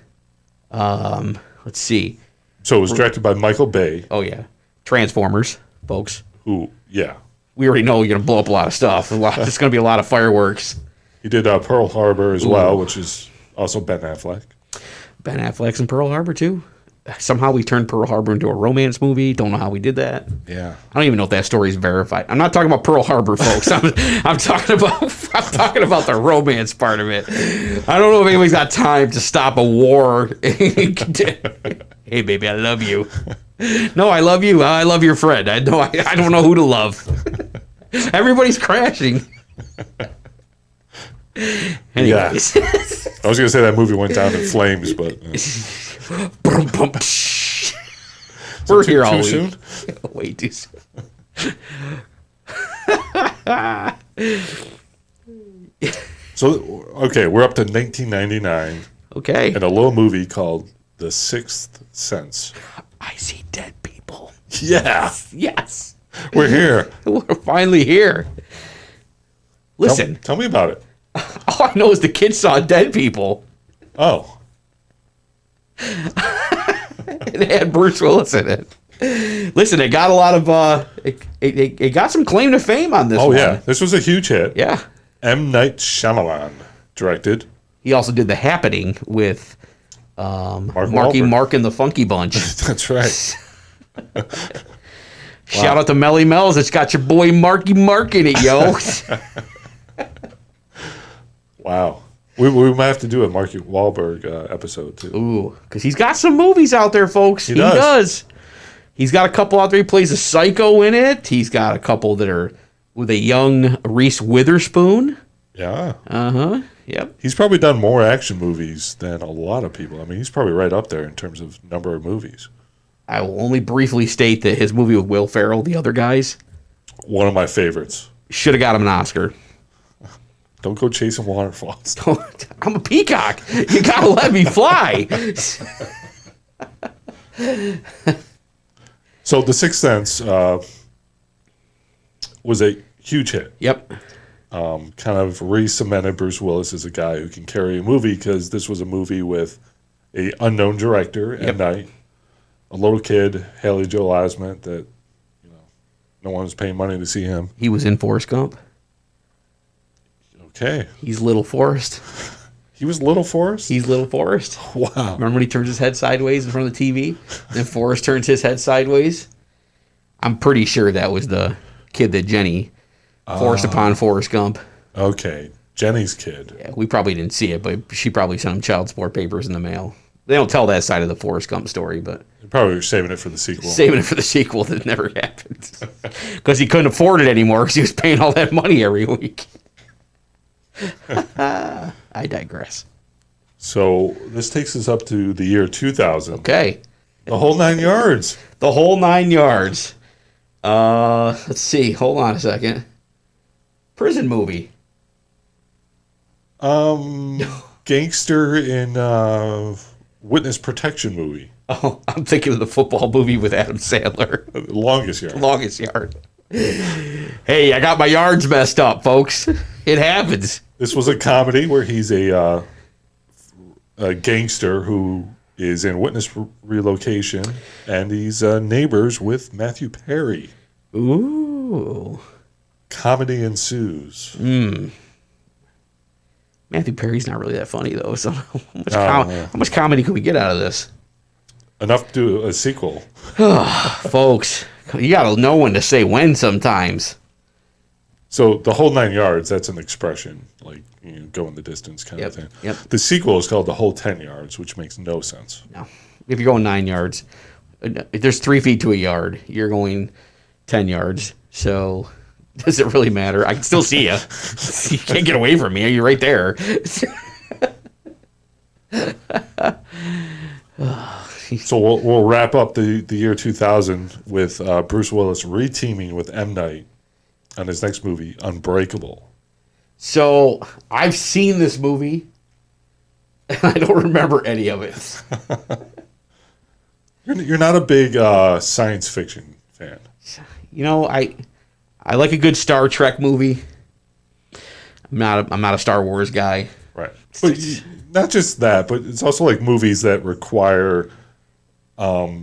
let's see. So it was directed by Michael Bay. Oh, yeah. Transformers, folks. Who, yeah. We already know you're going to blow up a lot of stuff. It's going to be a lot of fireworks. He did Pearl Harbor as well, which is also Ben Affleck. Ben Affleck's in Pearl Harbor, too. Somehow we turned Pearl Harbor into a romance movie. Don't know how we did that. Yeah. I don't even know if that story is verified. I'm not talking about Pearl Harbor, folks. I'm talking about the romance part of it. I don't know if anybody's got time to stop a war. Hey, baby, I love you. No, I love you. I love your friend. I don't know who to love. Everybody's crashing. Anyways. Yeah. I was going to say that movie went down in flames, but... We're here all week. Soon? Way too soon. So, okay, we're up to 1999. Okay. And a little movie called The Sixth Sense. I see dead people. Yeah. Yes. We're here. We're finally here. Listen. Tell me about it. All I know is the kids saw dead people. Oh. It had Bruce Willis in it. Listen, it got a lot of it got some claim to fame on this one. Oh yeah, this was a huge hit. Yeah. M. Night Shyamalan directed. He also did The Happening with Marky Wahlberg. Mark and the Funky Bunch. That's right. Shout out to Melly Mel's. It's got your boy Marky Mark in it, yo. Wow. We might have to do a Marky Wahlberg episode, too. Ooh, because he's got some movies out there, folks. He does. He's got a couple out there. He plays a psycho in it. He's got a couple that are with a young Reese Witherspoon. Yeah. Uh-huh. Yep. He's probably done more action movies than a lot of people. I mean, he's probably right up there in terms of number of movies. I will only briefly state that his movie with Will Ferrell, The Other Guys, one of my favorites. should have got him an Oscar. Don't go chasing waterfalls. I'm a peacock. You gotta let me fly. So The Sixth Sense was a huge hit. Yep. Kind of re-cemented Bruce Willis as a guy who can carry a movie, because this was a movie with a unknown director, M. Night, a little kid, Haley Joel Osment, that no one was paying money to see him. He was in Forrest Gump. Okay. He's Little Forrest. He was Little Forrest? He's Little Forrest. Wow. Remember when he turns his head sideways in front of the TV? Then Forrest turns his head sideways? I'm pretty sure that was the kid that Jenny forced upon Forrest Gump. Okay. Jenny's kid. Yeah, we probably didn't see it, but she probably sent him child support papers in the mail. They don't tell that side of the Forrest Gump story, but... They're probably saving it for the sequel. Saving it for the sequel that never happened. Because he couldn't afford it anymore because he was paying all that money every week. I digress. So this takes us up to the year 2000. Okay. The whole 9 yards. The whole 9 yards. Let's see. Hold on a second. Prison movie. Gangster in witness protection movie. Oh, I'm thinking of the football movie with Adam Sandler. Longest Yard. Longest Yard. Hey, I got my yards messed up, folks. It happens. This was a comedy where he's a gangster who is in witness relocation, and he's neighbors with Matthew Perry. Ooh. Comedy ensues. Matthew Perry's not really that funny, though. So how much comedy could we get out of this? Enough to do a sequel. Folks, you got to know when to say when sometimes. So the whole 9 yards, that's an expression, like go in the distance kind of thing. Yep. The sequel is called the whole 10 yards, which makes no sense. No. If you're going 9 yards, if there's 3 feet to a yard, you're going 10 yards. So does it really matter? I can still see you. You can't get away from me. You're right there. So we'll wrap up the year 2000 with Bruce Willis reteaming with M. Night on his next movie, Unbreakable. So I've seen this movie, and I don't remember any of it. You're not a big science fiction fan. I like a good Star Trek movie. I'm not a Star Wars guy. Right. But not just that, but it's also like movies that require a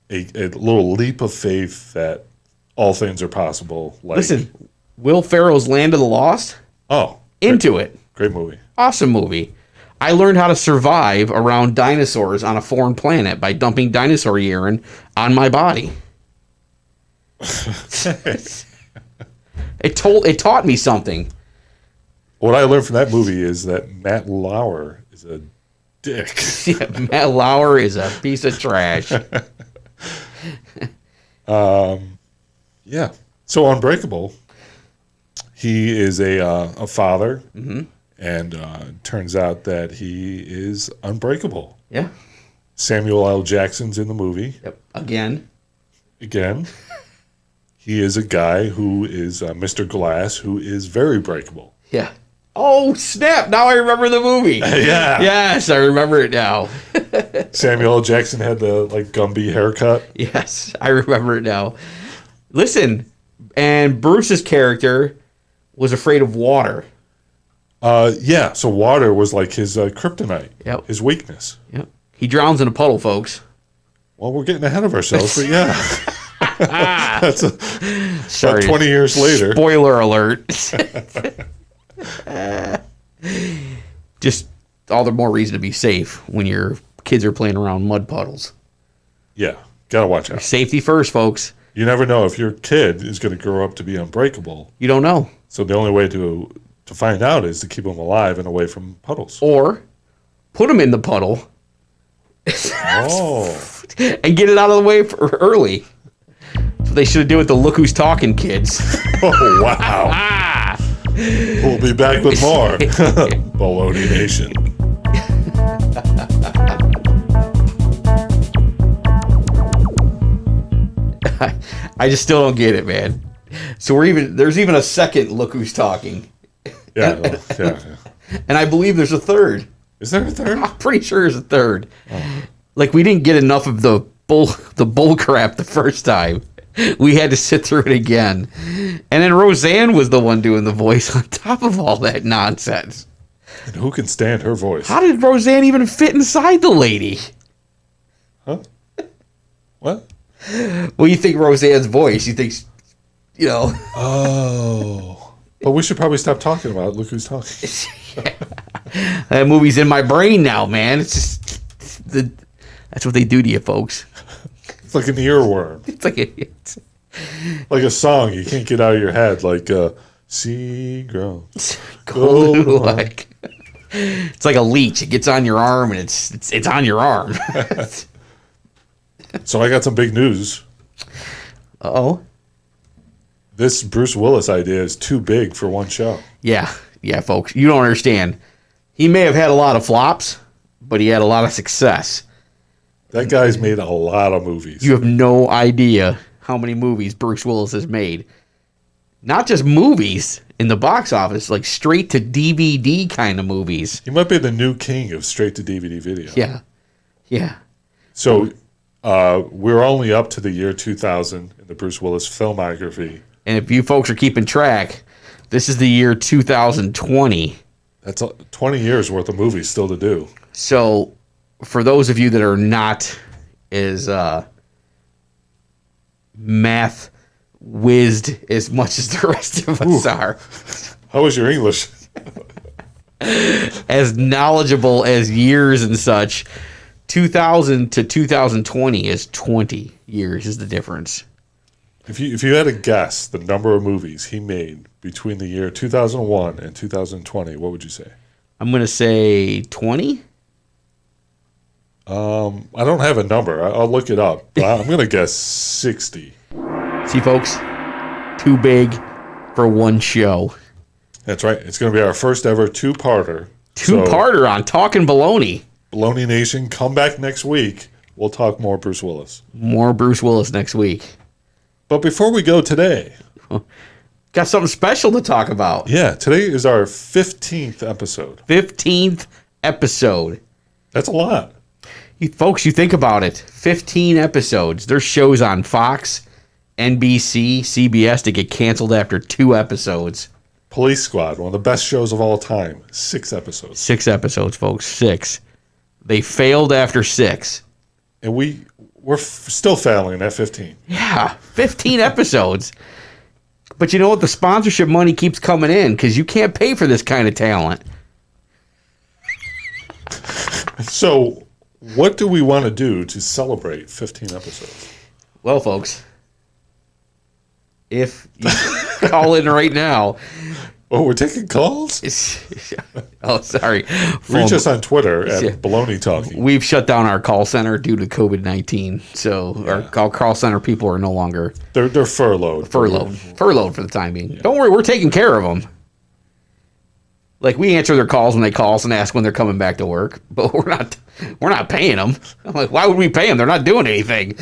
little leap of faith that all things are possible. Like, listen, Will Ferrell's Land of the Lost? Oh. Into it. Great movie. Awesome movie. I learned how to survive around dinosaurs on a foreign planet by dumping dinosaur urine on my body. It taught me something. What I learned from that movie is that Matt Lauer is a dick. Yeah, Matt Lauer is a piece of trash. Yeah. So Unbreakable, he is a father, and turns out that he is unbreakable. Yeah. Samuel L. Jackson's in the movie. Yep. Again. He is a guy who is Mr. Glass, who is very breakable. Yeah. Oh, snap. Now I remember the movie. Yeah. Yes, I remember it now. Samuel L. Jackson had the Gumby haircut. Yes, I remember it now. Listen, and Bruce's character was afraid of water. Yeah, so water was like his kryptonite, his weakness. Yep. He drowns in a puddle, folks. Well, we're getting ahead of ourselves, but yeah. That's Sorry. about 20 years later. Spoiler alert. Just all the more reason to be safe when your kids are playing around mud puddles. Yeah, gotta watch out. Safety first, folks. You never know if your kid is going to grow up to be unbreakable. You don't know. So the only way to find out is to keep them alive and away from puddles. Or put them in the puddle. Oh. And get it out of the way early. That's what they should do with the Look Who's Talking kids. Oh, wow. We'll be back with more Baloney Nation. I just still don't get it, man. So there's even a second Look Who's Talking. Yeah. And I believe there's a third. Is there a third? I'm pretty sure there's a third. Oh. Like, we didn't get enough of the bull crap the first time. We had to sit through it again. And then Roseanne was the one doing the voice on top of all that nonsense. And who can stand her voice? How did Roseanne even fit inside the lady? Huh? What? Well, you think Roseanne's voice. You think, Oh. But we should probably stop talking about it. Look Who's Talking. That movie's in my brain now, man. It's just that's what they do to you, folks. It's like an earworm. It's like a song you can't get out of your head, like Seagull. Like it's like a leech. It gets on your arm, and it's on your arm. So I got some big news. Uh-oh. This Bruce Willis idea is too big for one show. Yeah, folks. You don't understand. He may have had a lot of flops, but he had a lot of success. That guy's made a lot of movies. You have no idea how many movies Bruce Willis has made. Not just movies in the box office, like straight to DVD kind of movies. He might be the new king of straight to DVD video. Yeah. So we're only up to the year 2000 in the Bruce Willis filmography. And if you folks are keeping track, this is the year 2020. That's 20 years worth of movies still to do. So for those of you that are not as math whizzed as much as the rest of us are, how was your English? as knowledgeable as years and such, 2000 to 2020 is 20 years is the difference. If you had to guess the number of movies he made between the year 2001 and 2020, what would you say? I'm going to say 20. I don't have a number. I'll look it up. But I'm going to guess 60. See, folks, too big for one show. That's right. It's going to be our first ever two-parter. Two-parter on Talkin Baloney. Baloney Nation, come back next week. We'll talk more Bruce Willis. More Bruce Willis next week. But before we go today... Got something special to talk about. Yeah, today is our 15th episode. 15th episode. That's a lot. Folks, you think about it. 15 episodes. There's shows on Fox, NBC, CBS that get canceled after 2 episodes. Police Squad, one of the best shows of all time. 6 episodes. 6 episodes, folks. 6. They failed after 6. And we're still failing at 15. Yeah, 15 episodes. But you know what? The sponsorship money keeps coming in because you can't pay for this kind of talent. So, what do we want to do to celebrate 15 episodes? Well, folks, if you call in right now... Oh, we're taking calls? Oh, sorry. Reach us on Twitter at Baloney Talking. We've shut down our call center due to COVID-19, so our call center people are no longer... They're furloughed. Furloughed for the time being. Yeah. Don't worry, we're taking care of them. Like, we answer their calls when they call us and ask when they're coming back to work, but we're not paying them. I'm like, why would we pay them? They're not doing anything.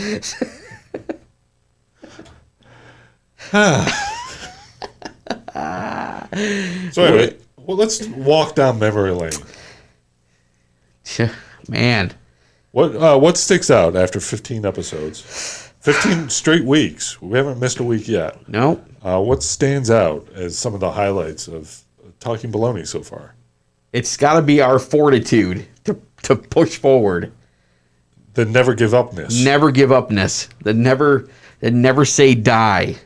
So anyway, let's walk down memory lane. Man. What sticks out after 15 episodes? 15 straight weeks. We haven't missed a week yet. No. What stands out as some of the highlights of Talking Baloney so far? It's got to be our fortitude to push forward. The never give upness. Never give upness. The never say die.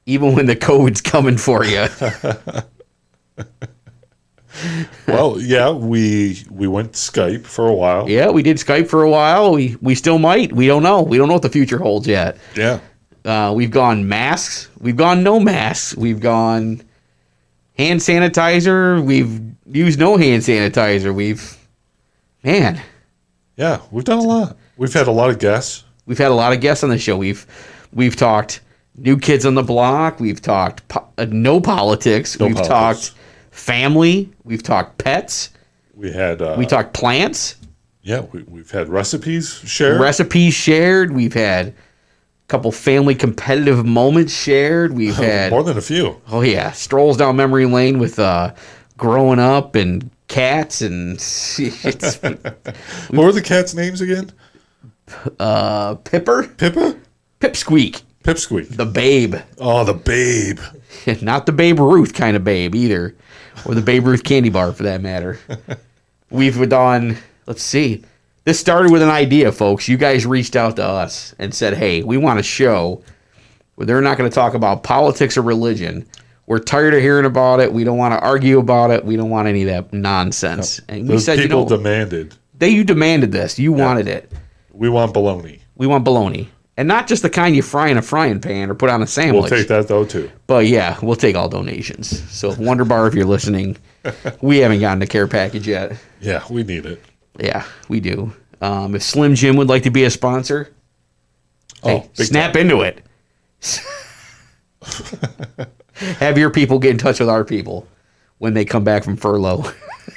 Even when the COVID's coming for you. Well, yeah, we went Skype for a while. Yeah, we did Skype for a while. We still might. We don't know. We don't know what the future holds yet. Yeah. We've gone masks. We've gone no masks. We've gone hand sanitizer. We've used no hand sanitizer. Man. Yeah, we've done a lot. We've had a lot of guests. We've had a lot of guests on the show. We've talked New Kids on the Block. We've talked no politics. We've talked family. We've talked pets. We talked plants. Yeah, we've had recipes shared. We've had a couple family competitive moments shared. We've had more than a few. Oh yeah, strolls down memory lane with growing up and cats and. What were the cats' names again? Pipper. Pippa. Pipsqueak. Pipsqueak. The Babe. Oh, the Babe. Not the Babe Ruth kind of babe either. Or the Babe Ruth candy bar for that matter. We've done, let's see. This started with an idea, folks. You guys reached out to us and said, hey, we want a show where they're not going to talk about politics or religion. We're tired of hearing about it. We don't want to argue about it. We don't want any of that nonsense. No. And we said, people demanded. You demanded this. You wanted it. We want baloney. We want baloney. And not just the kind you fry in a frying pan or put on a sandwich. We'll take that, though, too. But, yeah, we'll take all donations. So, Wonder Bar, if you're listening, we haven't gotten a care package yet. Yeah, we need it. Yeah, we do. If Slim Jim would like to be a sponsor, hey, snap into it. Have your people get in touch with our people when they come back from furlough.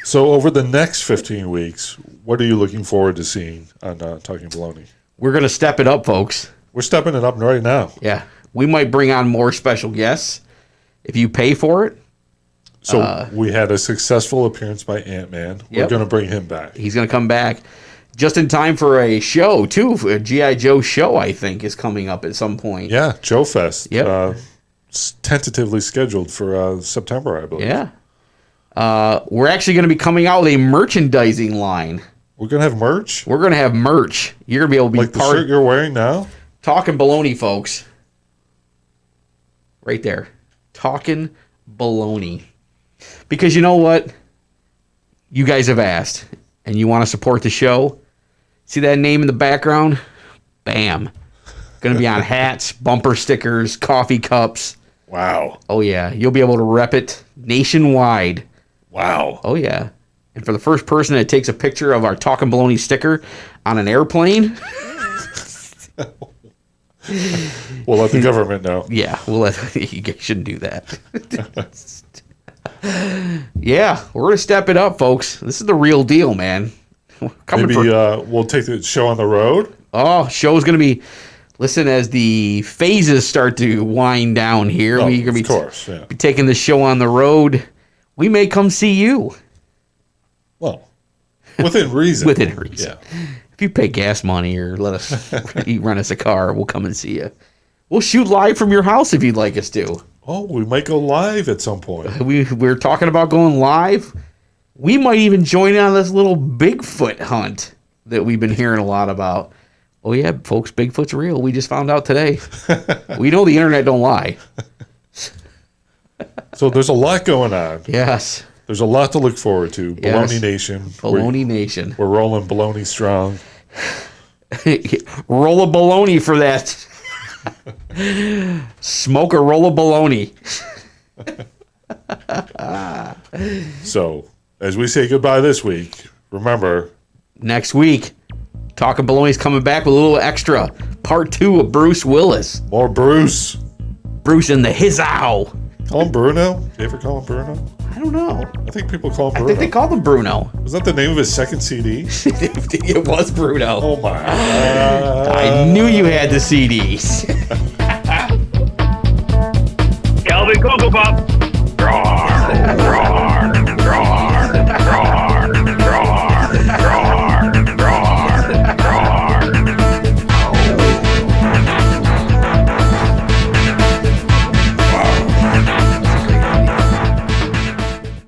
So, over the next 15 weeks, what are you looking forward to seeing on Talking Baloney? We're going to step it up, folks. We're stepping it up right now. Yeah. We might bring on more special guests if you pay for it. So we had a successful appearance by Ant-Man. We're going to bring him back. He's going to come back just in time for a show, too. A G.I. Joe show, I think, is coming up at some point. Yeah, Joe Fest. Yep. Tentatively scheduled for September, I believe. Yeah. We're actually going to be coming out with a merchandising line. We're going to have merch? We're going to have merch. You're going to be able to be like the shirt you're wearing now? Talkin Baloney, folks. Right there. Talkin Baloney. Because you know what? You guys have asked, and you want to support the show. See that name in the background? Bam. Going to be on hats, bumper stickers, coffee cups. Wow. Oh, yeah. You'll be able to rep it nationwide. Wow. Oh, yeah. And for the first person that takes a picture of our Talkin Baloney sticker on an airplane... We'll let the government know. Yeah, you guys shouldn't do that. Yeah, we're going to step it up, folks. This is the real deal, man. Maybe we'll take the show on the road. Oh, show's going to be... Listen, as the phases start to wind down here, we're going to be taking the show on the road. We may come see you. Well, within reason. Within reason. Yeah. If you pay gas money or let us rent us a car, we'll come and see you. We'll shoot live from your house if you'd like us to. Oh, we might go live at some point. We're talking about going live. We might even join in on this little Bigfoot hunt that we've been hearing a lot about. Oh, yeah, folks, Bigfoot's real. We just found out today. We know the internet don't lie. So there's a lot going on. Yes. There's a lot to look forward to. Baloney Nation. Baloney Nation. We're rolling baloney strong. Roll a baloney for that. Smoke a roll of baloney. So, as we say goodbye this week, remember... Next week, Talkin Baloney's coming back with a little extra. Part 2 of Bruce Willis. More Bruce. Bruce in the hizzow. Call him Bruno? Do you ever call him Bruno? I don't know. I think people call him Bruno. I think they called him Bruno. Was that the name of his second CD? It was Bruno. Oh my. I knew you had the CDs. Calvin Cocoa Pop.